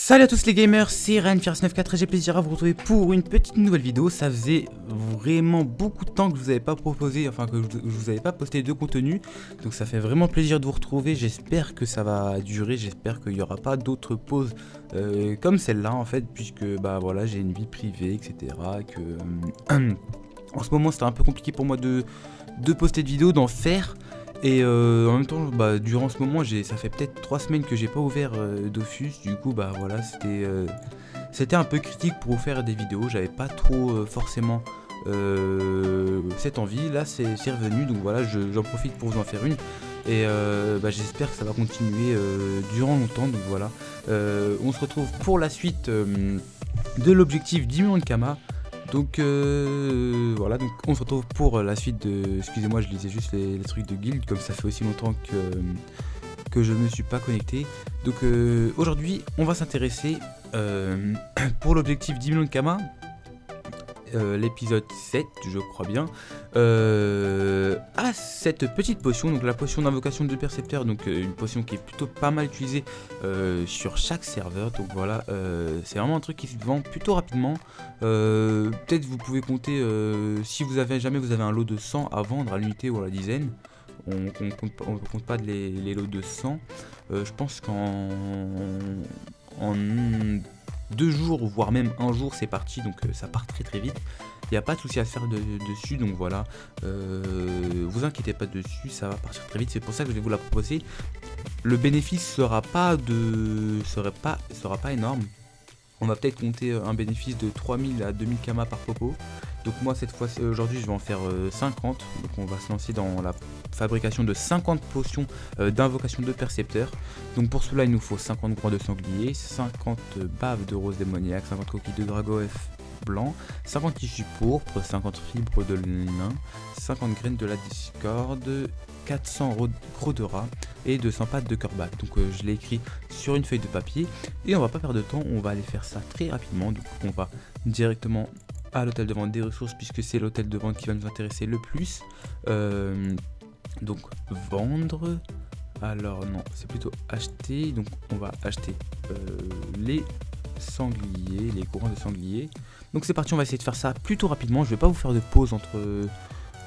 Salut à tous les gamers, c'est Ryan94 et j'ai plaisir à vous retrouver pour une petite nouvelle vidéo. Ça faisait vraiment beaucoup de temps que je vous avais pas proposé, enfin que je vous avais pas posté de contenu. Donc ça fait vraiment plaisir de vous retrouver, j'espère que ça va durer, j'espère qu'il n'y aura pas d'autres pauses comme celle-là en fait. Puisque bah voilà, j'ai une vie privée, etc. Que en ce moment c'était un peu compliqué pour moi de poster de vidéos, d'en faire. Et en même temps, bah, durant ce moment, ça fait peut-être 3 semaines que j'ai pas ouvert Dofus. Du coup, bah voilà, c'était un peu critique pour vous faire des vidéos. J'avais pas trop forcément cette envie. Là, c'est revenu, donc voilà, j'en profite pour vous en faire une. Et bah, j'espère que ça va continuer durant longtemps. Donc voilà, on se retrouve pour la suite de l'objectif 10 millions de Kama. Donc voilà, donc on se retrouve pour la suite de... Excusez-moi, je lisais juste les trucs de guild, comme ça fait aussi longtemps que je me suis pas connecté. Donc aujourd'hui, on va s'intéresser pour l'objectif 10 millions de Kama, l'épisode 7, je crois bien, à cette petite potion, donc la potion d'invocation de percepteur, donc une potion qui est plutôt pas mal utilisée sur chaque serveur. Donc voilà, c'est vraiment un truc qui se vend plutôt rapidement. Peut-être vous pouvez compter si jamais vous avez un lot de 100 à vendre à l'unité ou à la dizaine. On compte pas les lots de 100. Je pense qu'en 2 jours, voire même un jour, c'est parti, donc ça part très vite. Il n'y a pas de souci à faire dessus, donc voilà, vous inquiétez pas dessus, ça va partir très vite. C'est pour ça que je vais vous la proposer. Le bénéfice sera pas énorme. On va peut-être compter un bénéfice de 3000 à 2000 Kama par popo. Donc moi cette fois aujourd'hui je vais en faire 50. Donc on va se lancer dans la fabrication de 50 potions d'invocation de percepteur. Donc pour cela il nous faut 50 groins de sanglier, 50 baves de rose démoniaque, 50 coquilles de dragof blanc, 50 tissus pourpres, 50 fibres de lin, 50 graines de la discorde, 400 crocs de rat et 200 pattes de corbac. Donc je l'ai écrit sur une feuille de papier et on va pas perdre de temps, on va aller faire ça très rapidement. Donc on va directement à l'hôtel de vente des ressources puisque c'est l'hôtel de vente qui va nous intéresser le plus. Donc vendre, alors non c'est plutôt acheter, donc on va acheter les sangliers, les courants de sangliers. Donc c'est parti, on va essayer de faire ça plutôt rapidement. Je vais pas vous faire de pause entre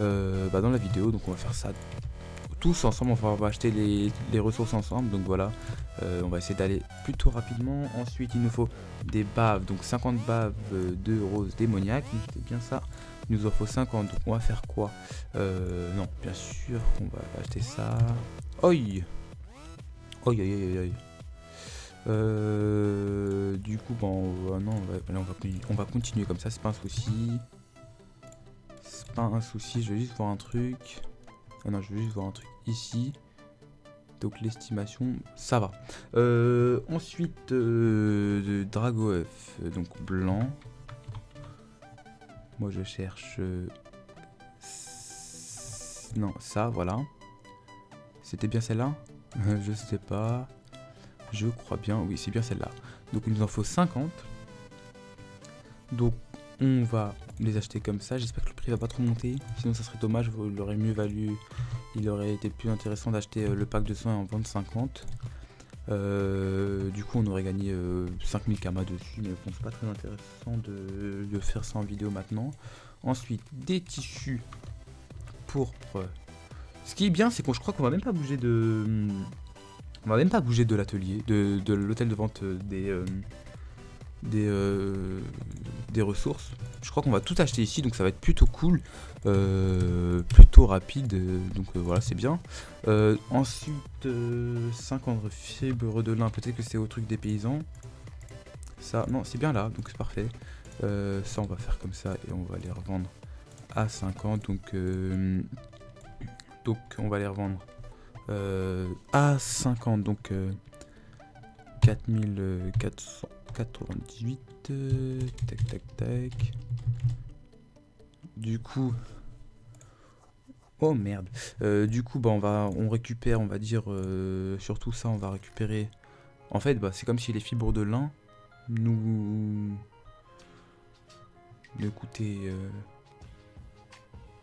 dans la vidéo, donc on va faire ça tous ensemble, on va acheter les ressources ensemble. Donc voilà, on va essayer d'aller plutôt rapidement. Ensuite il nous faut des baves, donc 50 baves de rose démoniaque, c'est bien ça. Il nous en faut 50, donc on va faire quoi? Non, bien sûr qu'on va acheter ça. Oi. Du coup bon, non, on va continuer comme ça, c'est pas un souci. C'est pas un souci, je vais juste voir un truc. Ah non, je vais juste voir un truc ici. Donc l'estimation, ça va. Ensuite, de Dragof, donc blanc. Moi je cherche... non, ça, voilà. C'était bien celle-là? Je sais pas. Je crois bien, oui, c'est bien celle-là. Donc il nous en faut 50. Donc on va les acheter comme ça. J'espère que le prix va pas trop monter. Sinon ça serait dommage, il aurait mieux valu. Il aurait été plus intéressant d'acheter le pack de 100 et en vendre 50. Du coup on aurait gagné 5000 Kama dessus. Mais bon, c'est pas très intéressant de faire ça en vidéo maintenant. Ensuite des tissus pourpres. Ce qui est bien c'est que je crois qu'on va même pas bouger de... On va même pas bouger de l'atelier, de l'hôtel de vente des ressources. Je crois qu'on va tout acheter ici, donc ça va être plutôt cool, plutôt rapide, donc voilà, c'est bien. Ensuite, 50 fibres de lin, peut-être que c'est au truc des paysans. Ça, non, c'est bien là, donc c'est parfait. Ça, on va faire comme ça et on va les revendre à 50, donc on va les revendre à 50, donc 4498, tac. Du coup, oh merde, du coup bah on récupère, on va dire surtout ça, on va récupérer. En fait bah c'est comme si les fibres de lin nous coûtaient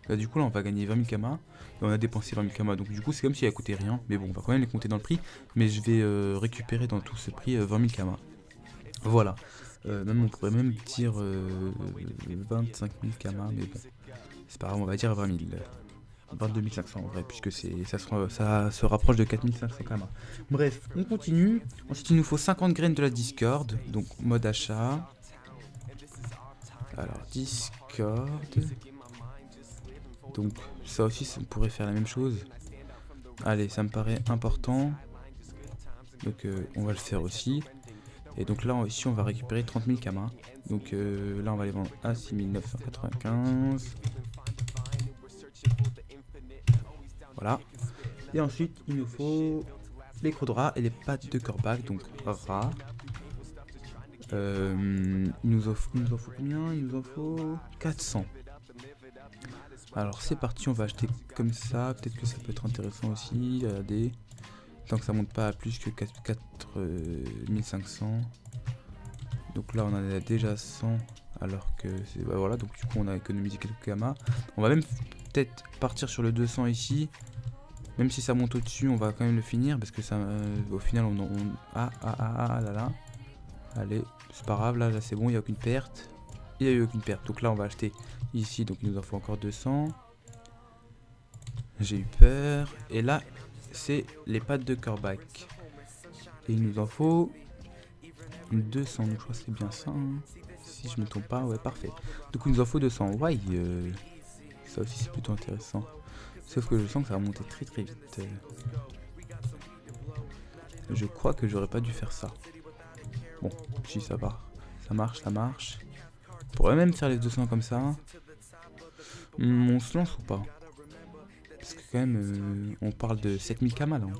bah, du coup là on va gagner 20 000 Kama. Et on a dépensé 20 000 Kama. Donc du coup c'est comme si elle coûtait rien. Mais bon on va quand même les compter dans le prix. Mais je vais récupérer dans tout ce prix 20 000 Kama. Voilà. Même on pourrait même dire 25 000 kamas, mais bon, c'est pas grave, on va dire 20 000. 22 500 en vrai, puisque ça se rapproche de 4 500 kamas. Bref, on continue. Ensuite, il nous faut 50 graines de la Discord, donc mode achat. Alors, Discord. Donc, ça aussi, on pourrait faire la même chose. Allez, ça me paraît important. Donc, on va le faire aussi. Et donc là, ici, on va récupérer 30 000 kamas. Donc là, on va les vendre à 6 995. Voilà. Et ensuite, il nous faut les crocs de rat et les pattes de corbac, donc rat. Il nous en faut combien? Il nous en faut 400. Alors c'est parti, on va acheter comme ça. Peut-être que ça peut être intéressant aussi. Regardez. Tant que ça monte pas à plus que 4500. Donc là, on en a déjà 100. Alors que c'est. Bah voilà, donc du coup, on a économisé quelques kamas. On va même peut-être partir sur le 200 ici. Même si ça monte au-dessus, on va quand même le finir. Parce que ça, au final, là là. Allez, c'est pas grave, là c'est bon, il n'y a aucune perte. Il n'y a eu aucune perte. Donc là, on va acheter ici. Donc il nous en faut encore 200. J'ai eu peur. Et là, c'est les pattes de corbac. Et il nous en faut 200. Donc je crois que c'est bien ça. Hein. Si je me trompe pas, ouais, parfait. Donc il nous en faut 200. Ouais, ça aussi c'est plutôt intéressant. Sauf que je sens que ça va monter très très vite. Je crois que j'aurais pas dû faire ça. Bon, si ça va. Ça marche, ça marche. On pourrait même faire les 200 comme ça. On se lance ou pas? Parce que quand même, on parle de 7000 kamas là. Hein.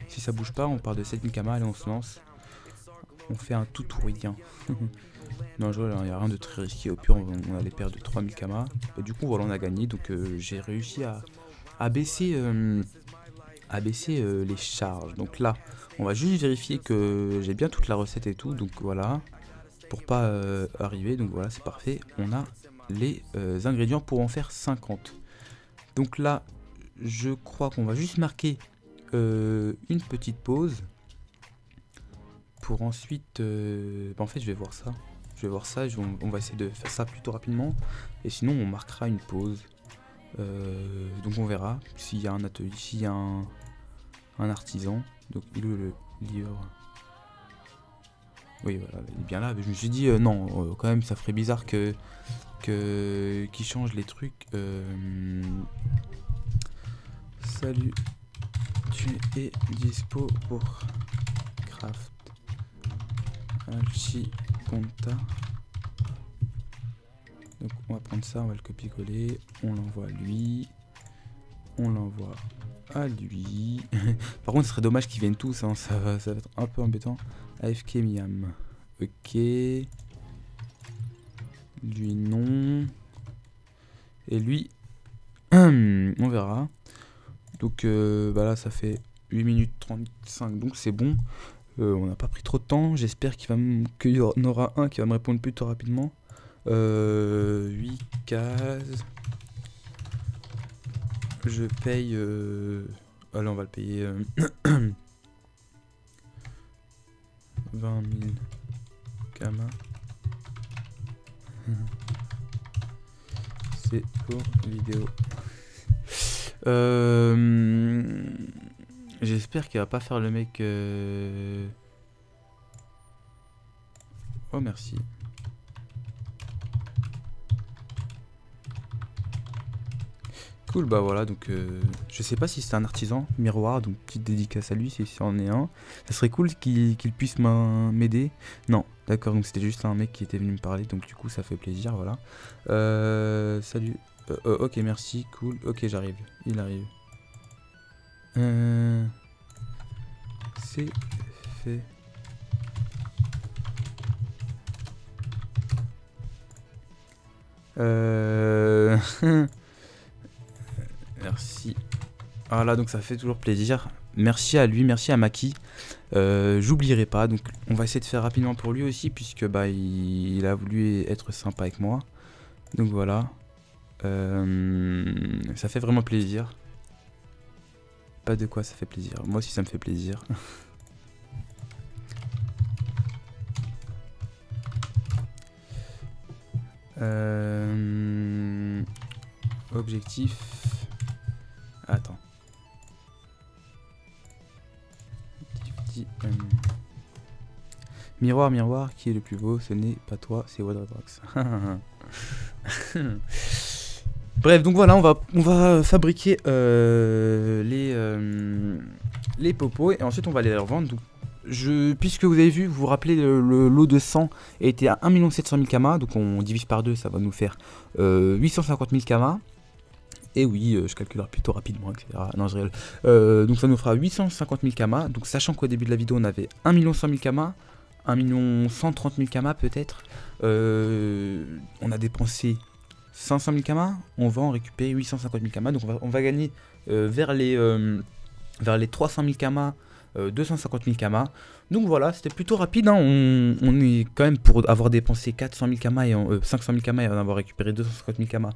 Si ça bouge pas, on parle de 7000 kamas et on se lance. On fait un tout ou rien. Non, il n'y a rien de très risqué. Au pire, on allait perdre 3000 kamas. Et du coup, voilà, on a gagné. Donc, j'ai réussi à baisser, les charges. Donc là, on va juste vérifier que j'ai bien toute la recette et tout. Donc voilà, pour pas arriver. Donc voilà, c'est parfait. On a les ingrédients pour en faire 50. Donc là, je crois qu'on va juste marquer une petite pause. Pour ensuite... en fait, je vais voir ça. On va essayer de faire ça plutôt rapidement. Et sinon, on marquera une pause. Donc on verra s'il y a un atelier, s'il y a un artisan. Donc il est le livre. Oui, voilà, il est bien là. Mais je me suis dit, non, quand même, ça ferait bizarre qu'il change les trucs. Salut, tu es dispo pour craft Alchiconta. Donc on va prendre ça, on va le copier-coller, on l'envoie à lui, on l'envoie à lui. Par contre, ce serait dommage qu'ils viennent tous, hein, ça va être un peu embêtant. AFK Miam, ok. Lui non. Et lui, on verra. Donc bah là ça fait 8 minutes 35, donc c'est bon. On n'a pas pris trop de temps, j'espère qu'il y en aura un qui va me répondre plutôt rapidement. 8 cases. Je paye... allez, on va le payer 20 000 kamas. C'est pour vidéo. J'espère qu'il va pas faire le mec... Oh merci. Cool, bah voilà, donc je sais pas si c'est un artisan, miroir, donc petite dédicace à lui si c'en est un. Ça serait cool qu'il puisse m'aider. Non, d'accord, donc c'était juste un mec qui était venu me parler, donc du coup ça fait plaisir, voilà. Salut, ok merci, cool, ok j'arrive, il arrive. C'est fait. Merci. Voilà, donc ça fait toujours plaisir. Merci à lui, merci à Maki. J'oublierai pas. Donc on va essayer de faire rapidement pour lui aussi, puisque bah il a voulu être sympa avec moi. Donc voilà. Ça fait vraiment plaisir. Pas de quoi ça fait plaisir. Moi aussi ça me fait plaisir. Objectif. Attends. Miroir, miroir, qui est le plus beau? Ce n'est pas toi, c'est Wadrabrax. Bref, donc voilà, on va fabriquer les popos et ensuite on va les revendre. Donc, puisque vous avez vu, vous vous rappelez, le lot de 100 était à 1 700 000 kamas, donc on divise par 2, ça va nous faire 850 000 kamas. Et oui, je calculerai plutôt rapidement, etc. Non, je rigole. Donc ça nous fera 850 000 kamas. Donc sachant qu'au début de la vidéo, on avait 1 100 000 kamas, 1 130 000 kamas peut-être. On a dépensé 500 000 kamas. On va en récupérer 850 000 kamas. Donc on va gagner vers les 300 000 kamas. 250 000 kamas. Donc voilà, c'était plutôt rapide, hein. On est quand même, pour avoir dépensé 400 000 kamas et 500 000 kamas et en avoir récupéré 250 000 kamas,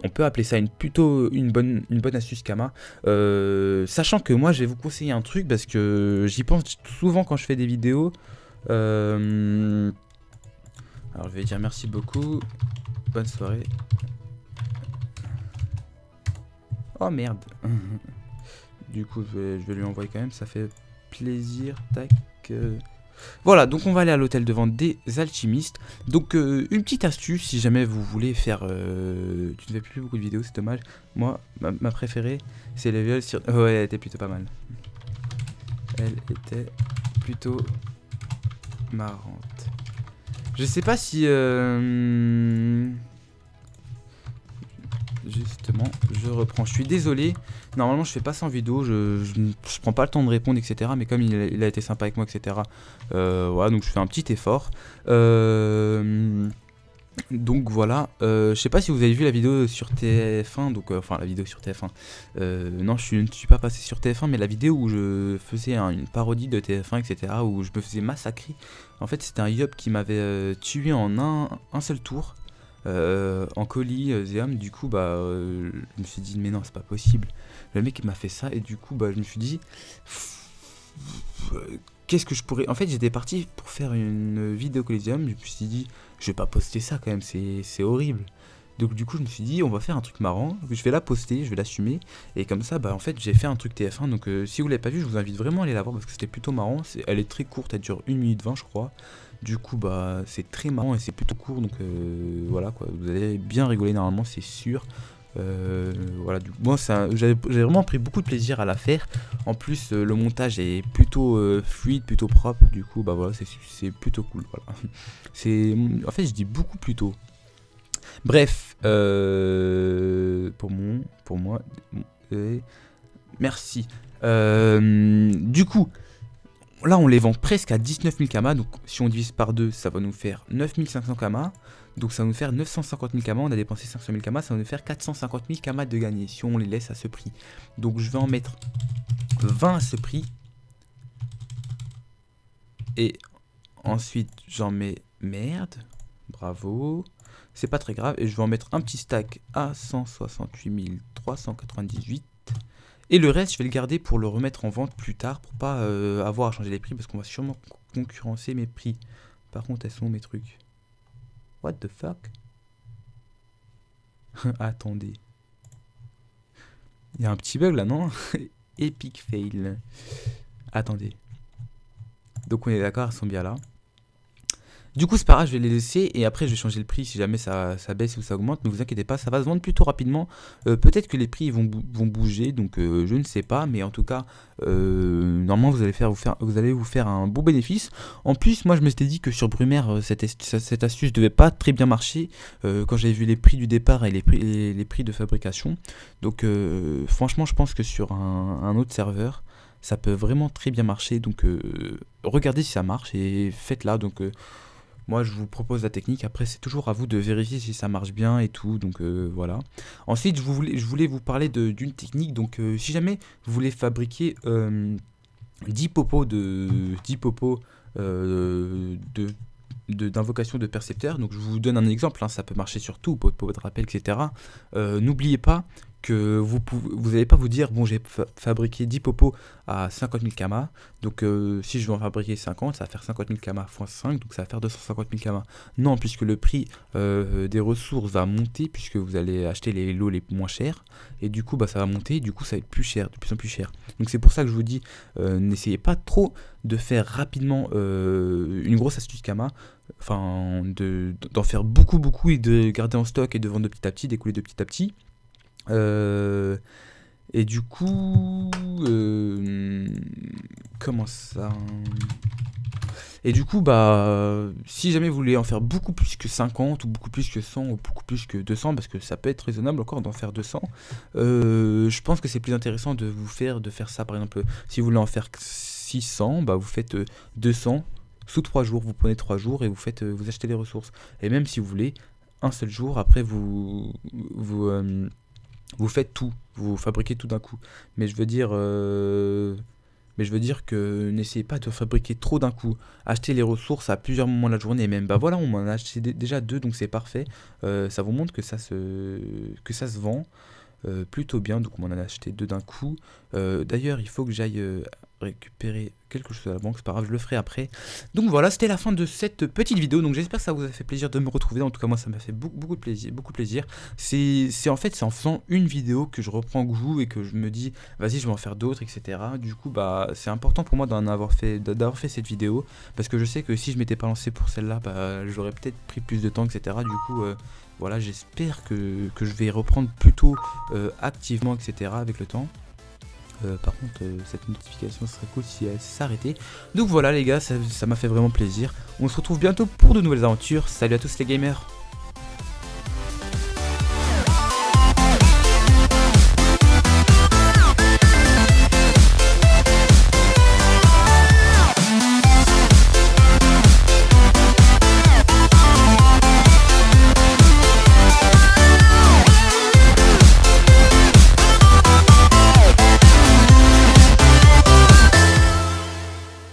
on peut appeler ça plutôt une bonne astuce kamas. Sachant que moi je vais vous conseiller un truc parce que j'y pense souvent quand je fais des vidéos. Alors je vais dire merci beaucoup, bonne soirée. Oh merde. Du coup je vais lui envoyer quand même, ça fait plaisir. Tac. Voilà, donc on va aller à l'hôtel de vente des alchimistes. Donc une petite astuce si jamais vous voulez faire... tu ne fais plus beaucoup de vidéos, c'est dommage. Moi, ma préférée, c'est les viols sur... Ouais, elle était plutôt pas mal. Elle était plutôt marrante. Je sais pas si... Justement, je reprends. Je suis désolé. Normalement, je fais pas ça en vidéo. Je prends pas le temps de répondre, etc. Mais comme il a été sympa avec moi, etc. Voilà, donc je fais un petit effort. Donc voilà. Je sais pas si vous avez vu la vidéo sur TF1. Donc, enfin, la vidéo sur TF1. Non, je ne suis pas passé sur TF1, mais la vidéo où je faisais une parodie de TF1, etc. Où je me faisais massacrer. En fait, c'était un yop qui m'avait tué en un seul tour. En colis, Zéam, du coup bah je me suis dit mais non c'est pas possible, le mec m'a fait ça et du coup bah je me suis dit qu'est-ce que je pourrais, en fait j'étais parti pour faire une vidéo Coliseum, je me suis dit je vais pas poster ça quand même, c'est horrible, donc du coup je me suis dit on va faire un truc marrant, je vais la poster, je vais l'assumer et comme ça bah en fait j'ai fait un truc TF1, donc si vous l'avez pas vu je vous invite vraiment à aller la voir parce que c'était plutôt marrant, elle est très courte, elle dure 1 minute 20 je crois. Du coup bah c'est très marrant et c'est plutôt court, donc voilà quoi, vous allez bien rigoler normalement c'est sûr. Voilà, du coup moi j'ai vraiment pris beaucoup de plaisir à la faire. En plus le montage est plutôt fluide, plutôt propre, du coup bah voilà c'est plutôt cool, voilà. En fait je dis beaucoup plus tôt. Bref, pour moi merci. Du coup là, on les vend presque à 19 000 kamas. Donc, si on divise par 2, ça va nous faire 9 500 kamas. Donc, ça va nous faire 950 000 kamas. On a dépensé 500 000 kamas. Ça va nous faire 450 000 kamas de gagné si on les laisse à ce prix. Donc, je vais en mettre 20 à ce prix. Et ensuite, j'en mets merde. Bravo. C'est pas très grave. Et je vais en mettre un petit stack à 168 398. Et le reste, je vais le garder pour le remettre en vente plus tard, pour pas avoir à changer les prix, parce qu'on va sûrement concurrencer mes prix. Par contre, elles sont mes trucs. What the fuck? Attendez. Il y a un petit bug là, non? Epic fail. Attendez. Donc on est d'accord, elles sont bien là. Du coup c'est pas grave, je vais les laisser et après je vais changer le prix si jamais ça baisse ou ça augmente. Ne vous inquiétez pas, ça va se vendre plutôt rapidement. Peut-être que les prix vont bouger, donc je ne sais pas. Mais en tout cas, normalement vous allez vous faire un beau bénéfice. En plus, moi je me suis dit que sur Brumaire, cette astuce devait pas très bien marcher quand j'avais vu les prix du départ et les prix de fabrication. Donc franchement je pense que sur un autre serveur, ça peut vraiment très bien marcher. Donc regardez si ça marche et faites-la. Donc moi je vous propose la technique, après c'est toujours à vous de vérifier si ça marche bien et tout, donc voilà. Ensuite je voulais vous parler d'une technique, donc si jamais vous voulez fabriquer 10 popos d'invocation de percepteur, donc je vous donne un exemple, hein, ça peut marcher sur tout, popo de rappel, etc. N'oubliez pas que vous n'allez pas vous dire bon j'ai fabriqué 10 popos à 50 000 kamas, donc si je veux en fabriquer 50, ça va faire 50 000 kamas x 5, donc ça va faire 250 000 kamas. Non, puisque le prix des ressources va monter, puisque vous allez acheter les lots les moins chers, et du coup bah, ça va monter, et du coup ça va être plus cher, de plus en plus cher. Donc c'est pour ça que je vous dis, n'essayez pas trop de faire rapidement une grosse astuce kama, enfin d'en faire beaucoup et de garder en stock et de vendre de petit à petit, d'écouler de petit à petit. Et du coup, comment ça? Et du coup, bah, si jamais vous voulez en faire beaucoup plus que 50, ou beaucoup plus que 100, ou beaucoup plus que 200, parce que ça peut être raisonnable encore d'en faire 200, je pense que c'est plus intéressant de faire ça, par exemple, si vous voulez en faire 600, bah vous faites 200 sous 3 jours, vous prenez 3 jours et vous achetez les ressources. Et même si vous voulez, un seul jour, après vous faites tout, vous fabriquez tout d'un coup. Mais je veux dire que n'essayez pas de fabriquer trop d'un coup. Achetez les ressources à plusieurs moments de la journée. Et même, bah voilà, on m'en a acheté déjà 2, donc c'est parfait. Ça vous montre que ça se vend plutôt bien. Donc on m'en a acheté 2 d'un coup. D'ailleurs, il faut que j'aille récupérer quelque chose à la banque, c'est pas grave, je le ferai après. Donc voilà, c'était la fin de cette petite vidéo. Donc j'espère que ça vous a fait plaisir de me retrouver. En tout cas, moi ça m'a fait beaucoup de plaisir. C'est en faisant une vidéo que je reprends goût et que je me dis vas-y, je vais en faire d'autres, etc. Du coup, bah c'est important pour moi d'avoir fait cette vidéo, parce que je sais que si je m'étais pas lancé pour celle-là, bah j'aurais peut-être pris plus de temps, etc. Du coup, voilà, j'espère que je vais reprendre plutôt activement, etc. avec le temps. Par contre, cette notification serait cool si elle s'arrêtait. Donc voilà les gars, ça m'a fait vraiment plaisir. On se retrouve bientôt pour de nouvelles aventures. Salut à tous les gamers.